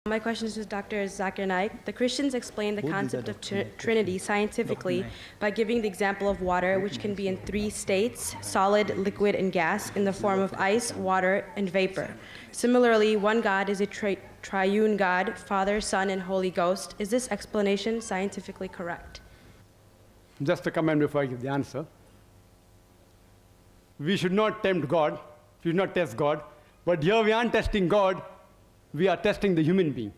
My question is to Dr. Zakir Naik. The Christians explain the concept of Trinity scientifically by giving the example of water, which can be in three states, solid, liquid, and gas, in the form of ice, water, and vapor. Similarly, one God is a triune God, Father, Son, and Holy Ghost. Is this explanation scientifically correct? Just a comment before I give the answer. We should not tempt God, we should not test God, but here we aren't testing God, we are testing the human being.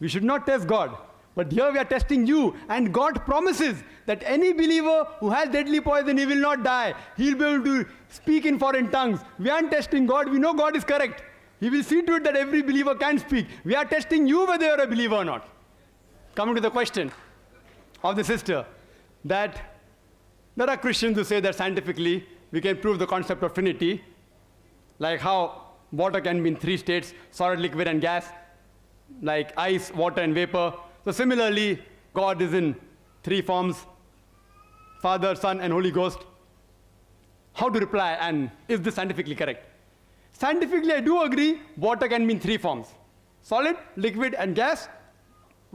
We should not test God, but here we are testing you, and God promises that any believer who has deadly poison, he will not die. He'll be able to speak in foreign tongues. We aren't testing God, we know God is correct. He will see to it that every believer can speak. We are testing you whether you're a believer or not. Coming to the question of the sister, that there are Christians who say that scientifically we can prove the concept of Trinity, like how water can be in three states, solid, liquid, and gas, like ice, water, and vapor. So similarly, God is in three forms, Father, Son, and Holy Ghost. How to reply, and is this scientifically correct? Scientifically, I do agree, water can be in three forms, solid, liquid, and gas,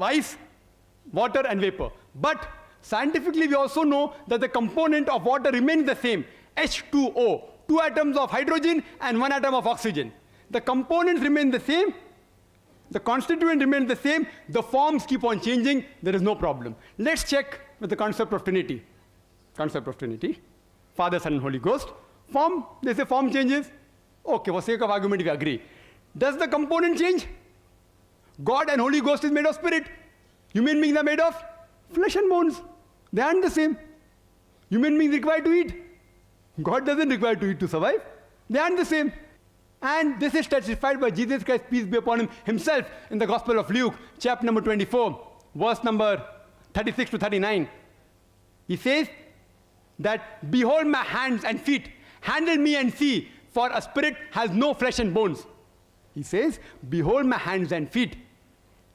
ice, water, and vapor. But scientifically, we also know that the component of water remains the same, H2O. 2 atoms of hydrogen and 1 atom of oxygen. The components remain the same, the constituent remains the same, the forms keep on changing, there is no problem. Let's check with the concept of Trinity. Concept of Trinity, Father, Son, and Holy Ghost. Form, they say form changes. Okay, for sake of argument, we agree. Does the component change? God and Holy Ghost is made of spirit. Human beings are made of flesh and bones. They aren't the same. Human beings require to eat. God doesn't require to eat to survive. They aren't the same. And this is testified by Jesus Christ, peace be upon him, himself in the Gospel of Luke, chapter number 24, verse number 36 to 39. He says that, behold my hands and feet, handle me and see, for a spirit has no flesh and bones. He says, behold my hands and feet,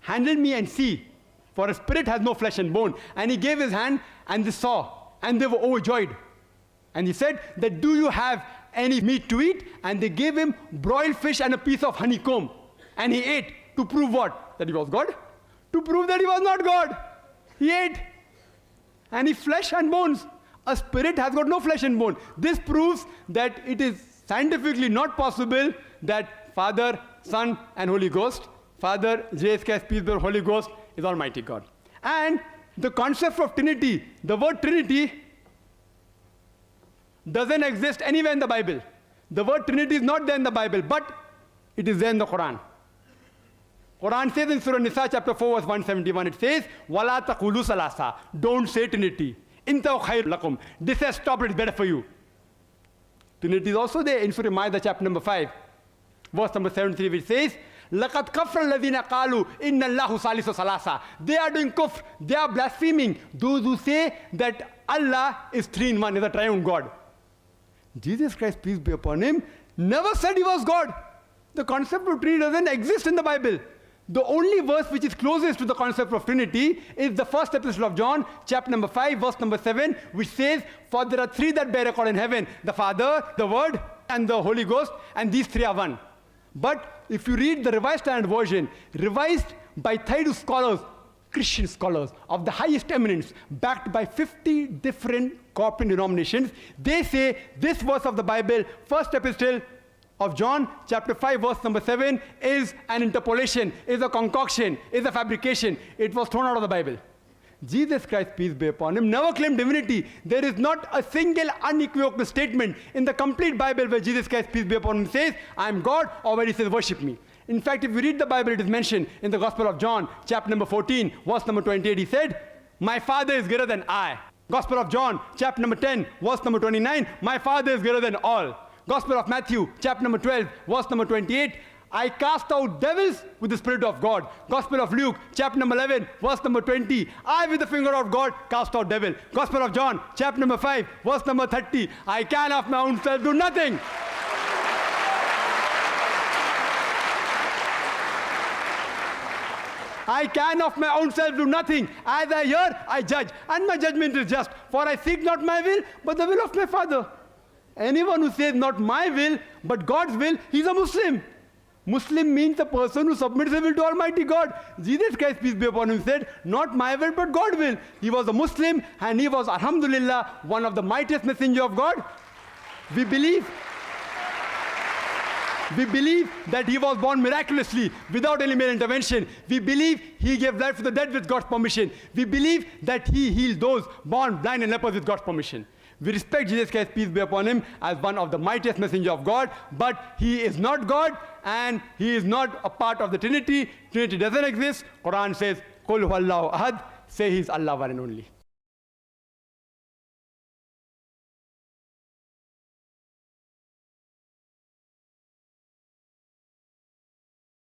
handle me and see, for a spirit has no flesh and bone. And he gave his hand, and they saw, and they were overjoyed. And he said that, do you have any meat to eat? And they gave him broiled fish and a piece of honeycomb. And he ate to prove what? That he was God? To prove that he was not God. He ate. And he flesh and bones. A spirit has got no flesh and bone. This proves that it is scientifically not possible that Father, Son, and Holy Ghost, Father, Jesus Christ, peace be upon Holy Ghost, is Almighty God. And the concept of Trinity, the word Trinity, doesn't exist anywhere in the Bible. The word Trinity is not there in the Bible, but it is there in the Quran. Quran says in Surah Nisa, chapter 4, verse 171, it says, وَلَا تَقُولُوا ثَلَاثَةً. Don't say Trinity. إِنْتَوْ خَيْرٌ لَكُمْ. This has stopped, it's better for you. Trinity is also there in Surah Ma'idah, chapter number 5, verse number 73, which says, لَقَدْ كَفْرَ الَّذِينَ قَالُوا إِنَّ اللَّهُ ثَالِثُ ثَلَاثَةٍ. They are doing kufr, they are blaspheming. Those who say that Allah is three in one, is a triune God. Jesus Christ, peace be upon him, never said he was God. The concept of Trinity doesn't exist in the Bible. The only verse which is closest to the concept of Trinity is the first epistle of John, chapter number 5, verse number 7, which says, for there are three that bear record in heaven, the Father, the Word, and the Holy Ghost, and these three are one. But if you read the Revised Standard Version, revised by Thaydu scholars, Christian scholars of the highest eminence, backed by 50 different corporate denominations, they say this verse of the Bible, first epistle of John, chapter 5, verse number 7, is an interpolation, is a concoction, is a fabrication. It was thrown out of the Bible. Jesus Christ, peace be upon him, never claimed divinity. There is not a single unequivocal statement in the complete Bible where Jesus Christ, peace be upon him, says, I am God, or where he says, worship me. In fact, if you read the Bible, it is mentioned in the Gospel of John, chapter number 14, verse number 28, he said, my Father is greater than I. Gospel of John, chapter number 10, verse number 29, my Father is greater than all. Gospel of Matthew, chapter number 12, verse number 28, I cast out devils with the Spirit of God. Gospel of Luke, chapter number 11, verse number 20, I with the finger of God cast out devil. Gospel of John, chapter number 5, verse number 30, I can of my own self do nothing. I can of my own self do nothing. As I hear, I judge. And my judgment is just. For I seek not my will, but the will of my Father. Anyone who says not my will, but God's will, he's a Muslim. Muslim means a person who submits his will to Almighty God. Jesus Christ, peace be upon him, said, not my will, but God's will. He was a Muslim, and he was, alhamdulillah, one of the mightiest messengers of God. We believe that he was born miraculously, without any male intervention. We believe he gave life to the dead with God's permission. We believe that he healed those born blind and lepers with God's permission. We respect Jesus Christ, peace be upon him, as one of the mightiest messengers of God, but he is not God, and he is not a part of the Trinity. Trinity doesn't exist. Quran says, Qul huwallahu ahad, say he is Allah one and only.